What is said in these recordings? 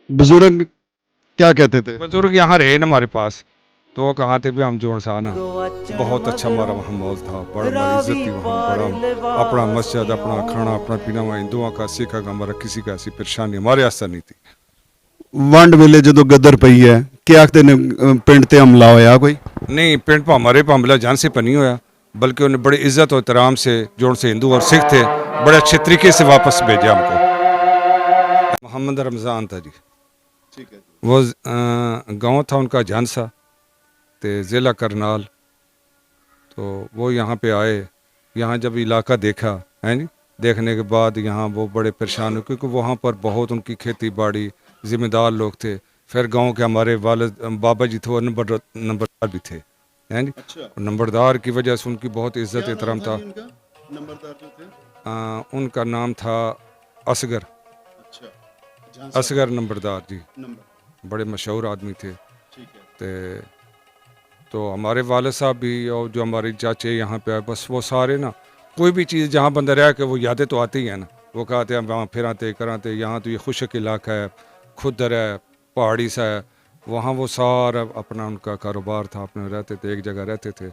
बुजुर्ग क्या कहते थे? बुजुर्ग यहाँ रहे ना हमारे पास, तो वो कहाँ थे भी हम जोड़ सा ना, बहुत अच्छा हमारा वहाँ माहौल था, बड़ा हमारी इज्जत थी वहाँ, बड़ा अपना मस्जिद, अपना खाना, अपना पीना, वहाँ हिंदुओं का, सिखा का, हमारा किसी का ऐसी परेशानी हमारे आस्था नहीं थी। वंड वेले जो गदर पई है क्या आखते ने पिंड ते हमला होया कोई? नहीं, पिंड पर हमारे पर हमला जान से पर नहीं होया, बल्कि उन्हें बड़ी इज्जत और एहतराम से, जो उनसे हिंदू और सिख थे, बड़े अच्छे तरीके से वापस भेजा हमको। मोहम्मद रमज़ान था जी, ठीक है। वो गांव था उनका झांसा, ते ज़िला करनाल। तो वो यहाँ पे आए, यहाँ जब इलाका देखा है नी, देखने के बाद यहाँ वो बड़े परेशान हुए, क्योंकि वहाँ पर बहुत उनकी खेती बाड़ी, ज़िम्मेदार लोग थे। फिर गांव के हमारे वालिद बाबा जी थे, वो नंबरदार भी थे, है नी। अच्छा, नंबरदार की वजह से उनकी बहुत इज्जत एहतराम था। नंबरदार जो थे? उनका नाम था असगर, अच्छा, असगर नंबरदार जी, नंबर, बड़े मशहूर आदमी थे। ठीक है। तो हमारे वाले साहब भी और जो हमारे चाचे यहाँ पे आए, बस वो सारे ना, कोई भी चीज़ जहाँ बंदा रह के वो यादें तो आती ही हैं ना, वो कहते हैं वहाँ फिर आते कराते, यहाँ तो ये खुशक इलाका है, खुदर है, पहाड़ी सा है, वहाँ वो सारा अपना उनका कारोबार था, अपने रहते थे, एक जगह रहते थे,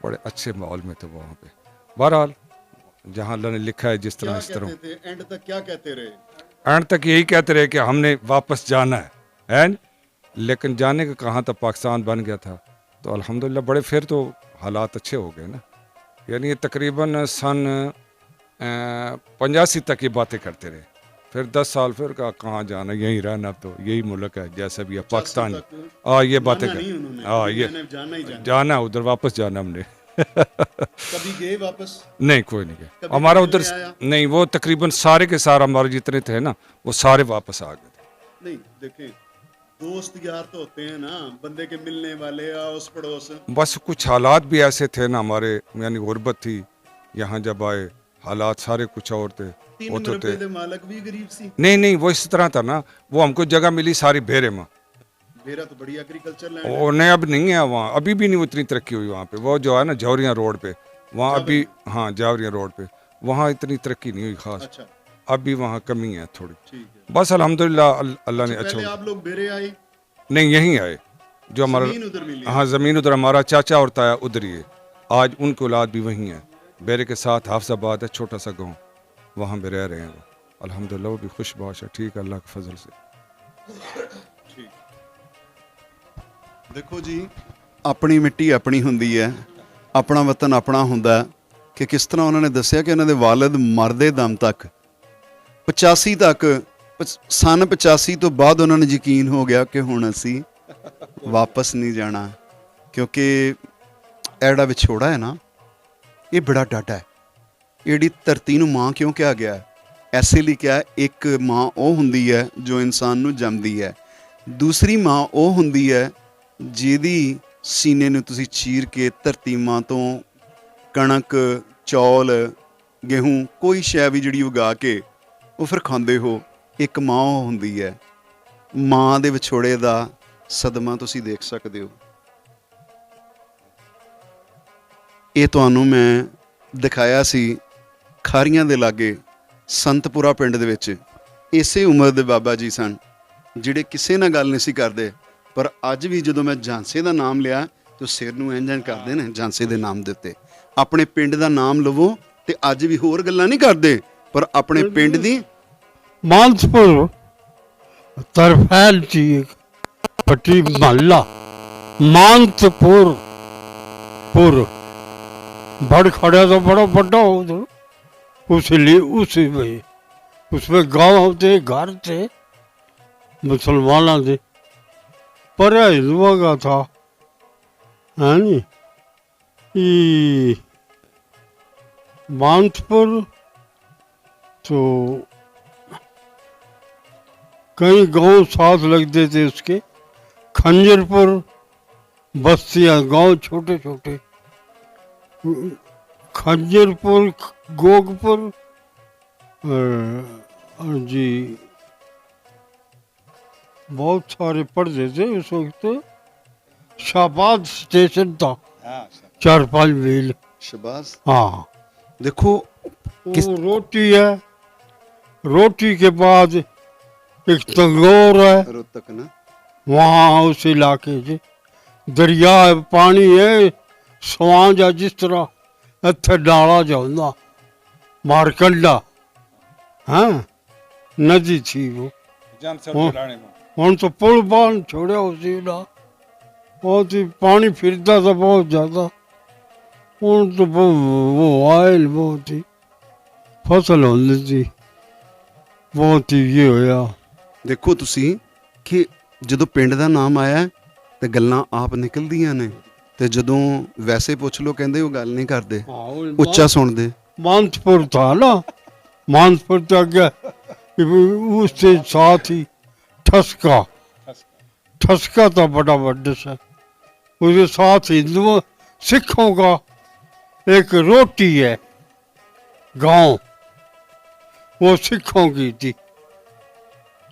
बड़े अच्छे माहौल में थे वो वहाँ पे। बहरहाल जहाँ अल्लाह ने लिखा है जिस तरह इस तरह। एंड तक क्या कहते रहे? एंड तक यही कहते रहे कि हमने वापस जाना है, लेकिन जाने का कहाँ था, पाकिस्तान बन गया था। तो अल्हम्दुलिल्लाह बड़े फिर तो हालात अच्छे हो गए ना, यानी ये तकरीबन सन 85 तक ये बातें करते रहे। फिर 10 साल फिर कहाँ जाना, यहीं रहना, अब तो यही मुल्क है जैसा भी है पाकिस्तान। ये बातें कर, ये जाना उधर वापस जाना हमने। कभी गए वापस? नहीं, कोई नहीं गया हमारा उधर, नहीं, वो तकरीबन सारे के सारे हमारे जितने थे ना, वो सारे वापस आ गए थे। नहीं देखें, दोस्त यार तो होते हैं ना, बंदे के मिलने वाले, आस पड़ोस। बस कुछ हालात भी ऐसे थे ना हमारे, यानी गुर्बत थी, यहाँ जब आए हालात सारे कुछ और थे। वो तो थे, मालक भी गरीब सी। नहीं, वो इस तरह था ना, वो हमको जगह मिली सारी भेरे में, मेरा तो बड़ी एग्रीकल्चर लैंड और नहीं अब नहीं है वहाँ, अभी भी नहीं उतनी तरक्की हुई वहाँ पे। वो जो है ना जौहरिया रोड पे, वहाँ अभी, हाँ जौहरिया रोड पे, वहाँ इतनी तरक्की नहीं हुई खास। अच्छा, अभी वहाँ कमी है थोड़ी। ठीक है। बस अल्हम्दुलिल्लाह अल्लाह ने अच्छा। पहले आप लोग बेरे आए? नहीं, यहीं आए, जो हमारा, जमीन उधर मिली? हाँ ज़मीन उधर, हमारा चाचा और ताया उधर ही है, आज उनकी औलाद भी वहीं है। बेरे के साथ हाफजाबाद है, छोटा सा गांव, वहाँ पे रह रहे हैं वो। अल्हम्दुलिल्लाह वो भी खुशबाश है, ठीक है, अल्लाह के फजल से। देखो जी, अपनी मिट्टी अपनी हुंदी है, अपना वतन अपना हुंदा है। कि किस तरह उन्होंने दसिया कि उन्होंने वालिद मरदे दम तक 85 तक, सन 85 तो बाद उन्होंने यकीन हो गया कि हुण असी वापस नहीं जाना, क्योंकि एड़ा विछोड़ा है ना, ये बड़ा डाटा है। एड़ी धरती नूं मां क्यों कहा गया है? ऐसे लिए क्या है, एक मां ਉਹ ਹੁੰਦੀ है जो इंसान ਨੂੰ ਜੰਮਦੀ है, दूसरी मां ਉਹ ਹੁੰਦੀ है ਜਿਹਦੀ ਸੀਨੇ ਨੂੰ ਤੁਸੀਂ ਚੀਰ ਕੇ ਧਰਤੀ ਮਾਂ ਤੋਂ ਕਣਕ, ਚੌਲ, गेहूं, कोई शै भी ਜਿਹੜੀ ਉਗਾ ਕੇ ਉਹ ਫਿਰ ਖਾਂਦੇ ਹੋ, ਇੱਕ ਮਾਂ ਉਹ ਹੁੰਦੀ ਹੈ। ਮਾਂ ਦੇ ਵਿਛੋੜੇ ਦਾ ਸਦਮਾ ਤੁਸੀਂ ਦੇਖ ਸਕਦੇ ਹੋ। ਇਹ ਤੁਹਾਨੂੰ ਮੈਂ ਦਿਖਾਇਆ ਸੀ ਖਾਰੀਆਂ ਦੇ ਲਾਗੇ ਸੰਤਪੁਰਾ ਪਿੰਡ ਦੇ ਵਿੱਚ। ਇਸੇ ਉਮਰ ਦੇ ਬਾਬਾ ਜੀ ਸਨ ਜਿਹੜੇ ਕਿਸੇ ਨਾਲ ਗੱਲ ਨਹੀਂ ਸੀ ਕਰਦੇ, ਪਰ ਅੱਜ ਵੀ ਜਦੋਂ ਮੈਂ ਝਾਂਸੇ ਦਾ ਨਾਮ ਲਿਆ ਤਾਂ ਸਿਰ ਨੂੰ ਇੰਝ ਕਰਦੇ ਨੇ ਝਾਂਸੇ ਦੇ ਨਾਮ ਦੇ ਉੱਤੇ। ਆਪਣੇ ਪਿੰਡ ਦਾ ਨਾਮ ਲਵੋ ਤੇ ਅੱਜ ਵੀ ਹੋਰ ਗੱਲਾਂ ਨਹੀਂ ਕਰਦੇ, ਪਰ ਆਪਣੇ ਪਿੰਡ ਦੀ मानसपुर तरफैल की एक पट्टी मोहल्ला मानसपुर पुर बड़ खड़ा तो बड़ा बड़ा हो तो उसी में उसमें गांव होते, घर थे मुसलमानों के, पर हिंदुओं का था, है नी। मानसपुर तो कई गांव साथ लगते थे उसके, खंजरपुर, बस्तियां, गांव छोटे छोटे, खंजरपुर, गोगपुर और जी बहुत सारे पढ़ते थे उस वक्त। शाहबाद स्टेशन था 4-5 मील। शबाज। हाँ, देखो वो रोटी है, रोटी के बाद एक तंगौर है रोहतक ना वहाँ उस इलाके से दरिया है, पानी है सवां जा जिस तरह इत्थे डाला जाता मारकंडा हाँ नदी थी वो ਹੁਣ तो पुल बांध छोड़िया उसी ना बहुत ही पानी फिरता था बहुत ज्यादा ਹੁਣ तो वो आयल बहुत ही फसल होती थी बहुत ही ये होया ਦੇਖੋ ਤੁਸੀਂ ਕਿ ਜਦੋਂ ਪਿੰਡ ਦਾ ਨਾਮ ਆਇਆ ਤੇ ਗੱਲਾਂ ਆਪ ਨਿਕਲਦੀਆਂ ਨੇ ਤੇ ਜਦੋਂ ਵੈਸੇ ਪੁੱਛ ਲੋ ਕਹਿੰਦੇ ਉਹ ਗੱਲ ਨਹੀਂ ਕਰਦੇ ਉੱਚਾ ਸੁਣਦੇ मानसपुर था ना मानसपुर तक उसके साथ ही ठसका ठसका था बड़ा बड़ा सा उसके साथ हिंदुओं सिखों का एक रोटी है गांव वो सिखों की थी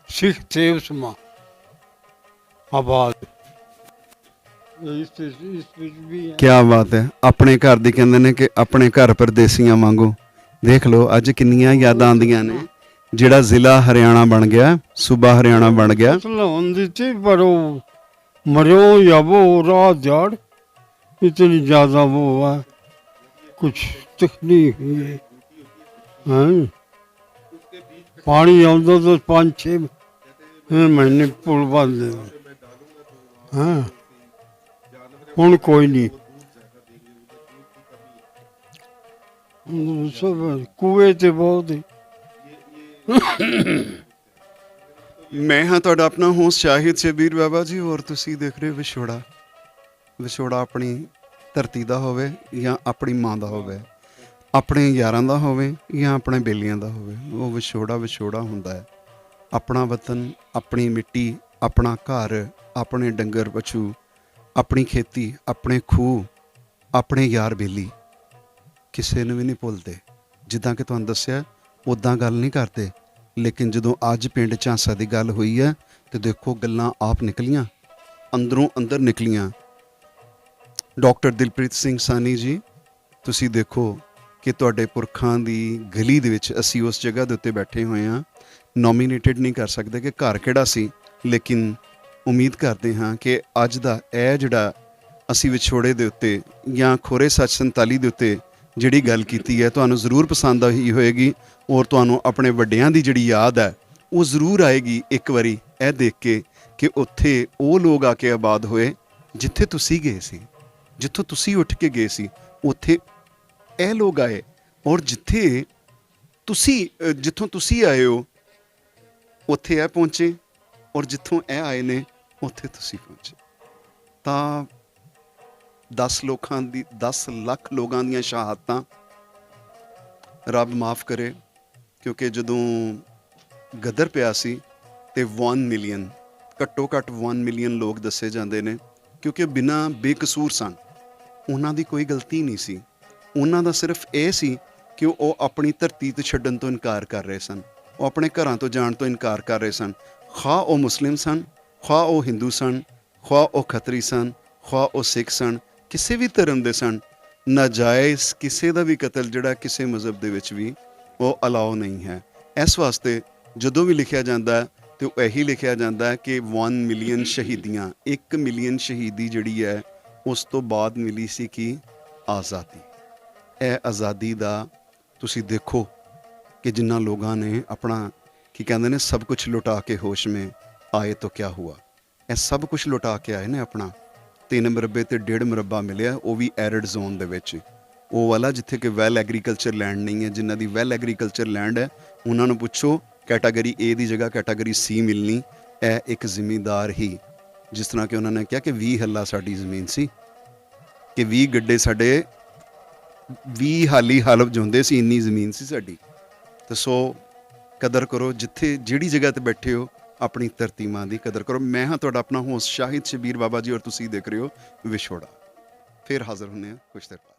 सिख थे उसमें आबाद इस भी है ਕਿਆ ਬਾਤ ਹੈ ਆਪਣੇ ਘਰ ਦੀ ਕਹਿੰਦੇ ਨੇ ਕਿ ਆਪਣੇ ਘਰ ਪਰਦੇਸੀਆਂ ਵਾਂਗੂ ਦੇਖ ਲਓ ਅੱਜ ਕਿੰਨੀਆਂ ਯਾਦਾਂ ਆਉਂਦੀਆਂ ਨੇ ਜਿਹੜਾ ਜ਼ਿਲ੍ਹਾ ਹਰਿਆਣਾ ਬਣ ਗਿਆ ਸੂਬਾ ਹਰਿਆਣਾ ਬਣ ਗਿਆ फसल होती थी पर वो मरो या वो रात झाड़ इतनी ज्यादा वो है कुछ तकलीफ हुई है हाँ? पानी आता तो 5-6 महीने पुल बंद हाँ ਹੁਣ ਕੋਈ ਨਹੀਂ सब कुएं ਤੇ ਬਹੁਤ ਹੀ ਮੈਂ ਹਾਂ ਤੁਹਾਡਾ ਆਪਣਾ ਹੋਸਟ ਸ਼ਾਹਿਦ ਸ਼ਬੀਰ ਬਾਬਾ ਜੀ ਔਰ ਤੁਸੀਂ ਦੇਖ ਰਹੇ ਹੋ ਵਿਛੋੜਾ ਵਿਛੋੜਾ ਆਪਣੀ ਧਰਤੀ ਦਾ ਹੋਵੇ ਜਾਂ ਆਪਣੀ ਮਾਂ ਦਾ ਹੋਵੇ ਆਪਣੇ ਯਾਰਾਂ ਦਾ ਹੋਵੇ ਜਾਂ ਆਪਣੇ ਬੇਲੀਆਂ ਦਾ ਹੋਵੇ ਉਹ ਵਿਛੋੜਾ ਵਿਛੋੜਾ ਹੁੰਦਾ ਹੈ ਆਪਣਾ ਵਤਨ ਆਪਣੀ ਮਿੱਟੀ ਆਪਣਾ ਘਰ ਆਪਣੇ ਡੰਗਰ ਪਸ਼ੂ ਆਪਣੀ ਖੇਤੀ ਆਪਣੇ ਖੂਹ ਆਪਣੇ ਯਾਰ ਬੇਲੀ ਕਿਸੇ ਨੂੰ ਵੀ ਨਹੀਂ ਭੁੱਲਦੇ ਜਿੱਦਾਂ ਕਿ ਤੁਹਾਨੂੰ ਦੱਸਿਆ ਉੱਦਾਂ ਗੱਲ ਨਹੀਂ ਕਰਦੇ ਲੇਕਿਨ ਜਦੋਂ ਅੱਜ ਪਿੰਡ ਝਾਂਸਾ ਦੀ ਗੱਲ ਹੋਈ ਹੈ ਤੇ ਦੇਖੋ ਗੱਲਾਂ ਆਪ ਨਿਕਲੀਆਂ ਅੰਦਰੋਂ ਅੰਦਰ ਨਿਕਲੀਆਂ ਡਾਕਟਰ ਦਿਲਪ੍ਰੀਤ ਸਿੰਘ ਸਾਨੀ ਜੀ ਤੁਸੀਂ ਦੇਖੋ ਕਿ ਤੁਹਾਡੇ ਪੁਰਖਾਂ ਦੀ ਗਲੀ ਦੇ ਵਿੱਚ ਅਸੀਂ ਉਸ ਜਗ੍ਹਾ ਦੇ ਉੱਤੇ ਬੈਠੇ ਹੋਏ ਹਾਂ ਨੋਮੀਨੇਟਡ ਨਹੀਂ ਕਰ ਸਕਦੇ ਕਿ ਘਰ ਕਿਹੜਾ ਸੀ ਲੇਕਿਨ ਉਮੀਦ ਕਰਦੇ ਹਾਂ ਕਿ ਅੱਜ ਦਾ ਇਹ ਜਿਹੜਾ ਅਸੀਂ ਵਿਛੋੜੇ ਦੇ ਉੱਤੇ ਜਾਂ ਖੋਰੇ 747 ਦੇ ਉੱਤੇ ਜਿਹੜੀ ਗੱਲ ਕੀਤੀ ਹੈ ਤੁਹਾਨੂੰ ਜ਼ਰੂਰ ਪਸੰਦ ਆਈ ਹੋਏਗੀ ਔਰ ਤੁਹਾਨੂੰ ਆਪਣੇ ਵੱਡਿਆਂ ਦੀ ਜਿਹੜੀ ਯਾਦ ਹੈ ਉਹ ਜ਼ਰੂਰ ਆਏਗੀ ਇੱਕ ਵਾਰੀ ਇਹ ਦੇਖ ਕੇ ਕਿ ਉੱਥੇ ਉਹ ਲੋਕ ਆ ਕੇ ਆਬਾਦ ਹੋਏ ਜਿੱਥੇ ਤੁਸੀਂ ਗਏ ਸੀ ਜਿੱਥੋਂ ਤੁਸੀਂ ਉੱਠ ਕੇ ਗਏ ਸੀ ਉੱਥੇ ਇਹ ਲੋਕ ਆਏ ਔਰ ਜਿੱਥੋਂ ਤੁਸੀਂ ਆਏ ਹੋ ਉੱਥੇ ਇਹ ਪਹੁੰਚੇ ਔਰ ਜਿੱਥੋਂ ਇਹ ਆਏ ਨੇ ਉੱਥੇ ਤੁਸੀਂ ਪਹੁੰਚੇ ਤਾਂ 10 ਲੱਖ ਲੋਕਾਂ ਦੀਆਂ ਸ਼ਹਾਦਤਾਂ ਰੱਬ ਮਾਫ ਕਰੇ ਕਿਉਂਕਿ ਜਦੋਂ ਗਦਰ ਪਿਆ ਸੀ ਤੇ 1 ਮਿਲੀਅਨ ਘੱਟੋ ਘੱਟ 1 ਮਿਲੀਅਨ ਲੋਕ ਦੱਸੇ ਜਾਂਦੇ ਨੇ ਕਿਉਂਕਿ ਬਿਨਾਂ ਬੇਕਸੂਰ ਸਨ ਉਹਨਾਂ ਦੀ ਕੋਈ ਗਲਤੀ ਨਹੀਂ ਸੀ ਉਹਨਾਂ ਦਾ ਸਿਰਫ ਇਹ ਸੀ ਕਿ ਉਹ ਆਪਣੀ ਧਰਤੀ ਤੋਂ ਛੱਡਣ ਤੋਂ ਇਨਕਾਰ ਕਰ ਰਹੇ ਸਨ ਉਹ ਆਪਣੇ ਘਰਾਂ ਤੋਂ ਜਾਣ ਤੋਂ ਇਨਕਾਰ ਕਰ ਰਹੇ ਸਨ ਖੁਆ ਉਹ ਮੁਸਲਿਮ ਸਨ ਖੁਆ ਉਹ ਹਿੰਦੂ ਸਨ ਖੁਆ ਉਹ ਖੱਤਰੀ ਸਨ ਖੁਆ ਉਹ ਸਿੱਖ ਸਨ ਕਿਸੇ ਵੀ ਧਰਮ ਦੇ ਸਨ ਨਾਜਾਇਜ਼ ਕਿਸੇ ਦਾ ਵੀ ਕਤਲ ਜਿਹੜਾ ਕਿਸੇ ਮਜ਼ਹਬ ਦੇ ਵਿੱਚ ਵੀ ਉਹ ਅਲਾਓ ਨਹੀਂ ਹੈ ਇਸ ਵਾਸਤੇ ਜਦੋਂ ਵੀ ਲਿਖਿਆ ਜਾਂਦਾ ਤੇ ਉਹ ਇਹੀ ਲਿਖਿਆ ਜਾਂਦਾ ਕਿ 1 ਮਿਲੀਅਨ ਸ਼ਹੀਦੀਆਂ 1 ਮਿਲੀਅਨ ਸ਼ਹੀਦੀ ਜਿਹੜੀ ਹੈ ਉਸ ਤੋਂ ਬਾਅਦ ਮਿਲੀ ਸੀ ਕਿ ਆਜ਼ਾਦੀ ਇਹ ਆਜ਼ਾਦੀ ਦਾ ਤੁਸੀਂ ਦੇਖੋ ਕਿ ਜਿਨ੍ਹਾਂ ਲੋਕਾਂ ਨੇ ਆਪਣਾ ਕੀ ਕਹਿੰਦੇ ਨੇ ਸਭ ਕੁਝ ਲੁਟਾ ਕੇ ਹੋਸ਼ ਮੇ ਆਏ ਤਾਂ ਕਿਆ ਹੁਆ ਇਹ ਸਭ ਕੁਝ ਲੁਟਾ ਕੇ ਆਏ ਨੇ ਆਪਣਾ 3 ਮੁਰੱਬੇ ਤੇ 1.5 ਮੁਰੱਬਾ ਮਿਲਿਆ ਉਹ ਵੀ ਐਰਿਡ ਜ਼ੋਨ ਦੇ ਵਿੱਚ ਉਹ ਵਾਲਾ ਜਿੱਥੇ ਕਿ ਵੈਲ ਐਗਰੀਕਲਚਰ ਲੈਂਡ ਨਹੀਂ ਹੈ ਜਿਨ੍ਹਾਂ ਦੀ ਵੈਲ ਐਗਰੀਕਲਚਰ ਲੈਂਡ ਹੈ ਉਹਨਾਂ ਨੂੰ ਪੁੱਛੋ ਕੈਟਾਗਰੀ ਏ ਦੀ ਜਗ੍ਹਾ ਕੈਟਾਗਰੀ ਸੀ ਮਿਲਣੀ ਇਹ ਇੱਕ ਜ਼ਿਮੀਂਦਾਰ ਹੀ ਜਿਸ ਤਰ੍ਹਾਂ ਕਿ ਉਹਨਾਂ ਨੇ ਕਿਹਾ ਕਿ 20 ਹੱਲਾ ਸਾਡੀ ਜ਼ਮੀਨ ਸੀ ਕਿ 20 ਗੱਡੇ ਸਾਡੇ 20 ਹਾਲੀ ਹਲਫ ਜਾਂਦੇ ਸੀ ਇੰਨੀ ਜ਼ਮੀਨ ਸੀ ਸਾਡੀ ਤੇ ਸੋ ਕਦਰ ਕਰੋ ਜਿੱਥੇ ਜਿਹੜੀ ਜਗ੍ਹਾ ਤੇ ਬੈਠੇ ਹੋ ਆਪਣੀ ਧਰਤੀ ਮਾਂ ਦੀ ਕਦਰ ਕਰੋ ਮੈਂ ਹਾਂ ਤੁਹਾਡਾ ਆਪਣਾ ਹੋਸਟ ਸ਼ਾਹਿਦ ਸ਼ਬੀਰ ਬਾਬਾ ਜੀ ਔਰ ਤੁਸੀਂ ਦੇਖ ਰਹੇ ਹੋ ਵਿਛੋੜਾ ਫਿਰ ਹਾਜ਼ਰ ਹੁੰਦੇ ਹਾਂ ਕੁਛ ਦੇਰ ਬਾਅਦ